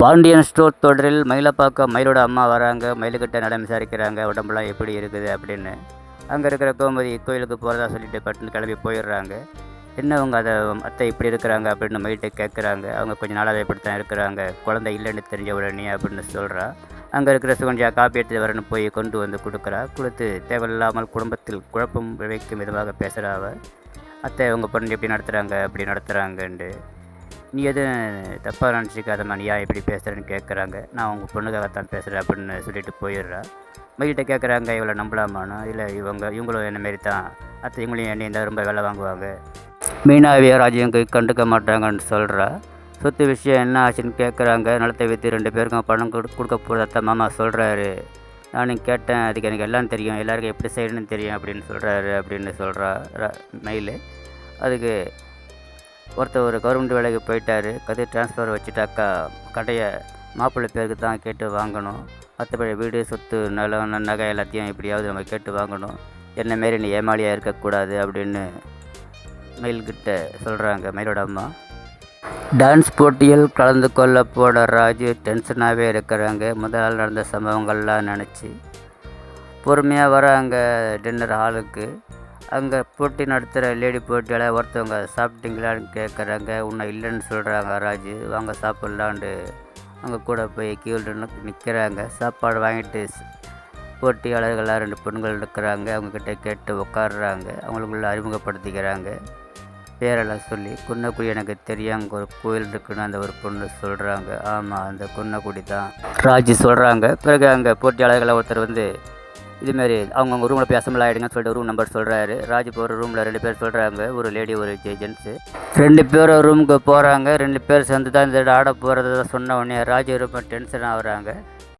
Pandian store தொடரில் மயிலப்பாக்கம் மயிலோட அம்மா வராங்க. மயிலுக்கிட்ட நலம் விசாரிக்கிறாங்க, உடம்புலாம் எப்படி இருக்குது அப்படின்னு. அங்கே இருக்கிற கோமதி கோயிலுக்கு போகிறதா சொல்லிட்டு பட்டுன்னு கிளம்பி போயிடுறாங்க. என்ன அவங்க அத்தை இப்படி இருக்கிறாங்க அப்படின்னு மயில்கிட்ட கேட்குறாங்க. அவங்க கொஞ்சம் நாளாகவே இப்படி தான் இருக்கிறாங்க, குழந்தை இல்லைன்னு தெரிஞ்ச உடனே அப்படின்னு சொல்கிறா. அங்கே இருக்கிற சுகன்யா காப்பி எடுத்து வரன்னு போய் கொண்டு வந்து கொடுக்குறா. கொடுத்து தேவையில்லாமல் குடும்பத்தில் குழப்பம் விளைவிக்கும் விதமாக பேசுகிறா அவ. அத்தை அவங்க பொண்ணு எப்படி நடத்துகிறாங்க அப்படி நடத்துகிறாங்கன்ட்டு. நீ எதுவும் தப்பாக நினச்சிக்காதம்மா, நீ ஏன் இப்படி பேசுகிறேன்னு கேட்குறாங்க. நான் உங்கள் பொண்ணுக்காகத்தான் பேசுகிறேன் அப்படின்னு சொல்லிட்டு போயிடுறா. மகிழ்கிட்ட கேட்குறாங்க, இவளை நம்பலாமான்னு. இல்லை இவங்களும் என்ன மாரி தான் அத்தை, இவங்களையும் என்னை தான் ரொம்ப வேலை வாங்குவாங்க, மீனாவிய ராஜ்யம் கண்டுக்க மாட்டாங்கன்னு சொல்கிறா. சொத்து விஷயம் என்ன ஆச்சுன்னு கேட்குறாங்க. நிலத்தை விற்று 2 பேருக்கும் பணம் கொடுக்க போகிறதா மாமா சொல்கிறாரு. நானும் கேட்டேன், அதுக்கு எனக்கு எல்லாம் தெரியும், எல்லாருக்கும் எப்படி செய்யணும்னு தெரியும் அப்படின்னு சொல்கிறாரு அப்படின்னு சொல்கிறா மயில். அதுக்கு ஒருத்தர் ஒரு கவர்மெண்ட் வேலைக்கு போயிட்டார், கதை ட்ரான்ஸ்ஃபர் வச்சுட்டாக்கா கடையை மாப்பிள்ளை பேருக்கு தான் கேட்டு வாங்கணும். மற்றபடி வீடு சொத்து நிலம் நகை எல்லாத்தையும் எப்படியாவது நம்ம கேட்டு வாங்கணும். என்ன மாரி நீ ஏமாளியாக இருக்கக்கூடாது அப்படின்னு மயில்கிட்ட சொல்கிறாங்க மயிலோட அம்மா. டான்ஸ் போட்டியில் கலந்து கொள்ள போன ராஜு டென்ஷனாகவே இருக்கிறாங்க. முதல் நடந்த சம்பவங்கள்லாம் நினச்சி பொறுமையாக வராங்க டின்னர் ஹாலுக்கு. அங்கே போட்டி நடத்துகிற லேடி போட்டியால் ஒருத்தவங்க சாப்பிட்டீங்களான்னு கேட்குறாங்க. இன்னும் இல்லைன்னு சொல்கிறாங்க ராஜு. வாங்க சாப்பிட்லான்ட்டு அவங்க கூட போய் கீழே நிற்கிறாங்க. சாப்பாடு வாங்கிட்டு போட்டியாளர்களாக 2 பெண்கள் இருக்கிறாங்க. அவங்கக்கிட்ட கேட்டு உட்காடுறாங்க. அவங்களுக்குள்ள அறிமுகப்படுத்திக்கிறாங்க. பேரெல்லாம் சொல்லி, குன்னக்குடி எனக்கு தெரியும், அங்கே ஒரு கோயில் இருக்குன்னு அந்த ஒரு பொண்ணு சொல்கிறாங்க. ஆமாம், அந்த குன்னக்குடி தான் ராஜு சொல்கிறாங்க. பிறகு அங்கே போட்டியாளர்களை ஒருத்தர் வந்து இதுமாரி அவங்கவுங்க ரூமில் போய் அசம்பிள் ஆகிடுங்கன்னு சொல்லிட்டு ரூம் நம்பர் சொல்கிறாரு. ராஜு போகிற ரூமில் 2 பேர் சொல்கிறாங்க, ஒரு லேடி ஒரு ஜென்ஸு. 2 பேரும் ரூமுக்கு போகிறாங்க. 2 பேர் சேர்ந்து தான் இந்த ஆட போகிறத சொன்ன உடனே ராஜு ரொம்ப டென்ஷன் ஆகுறாங்க.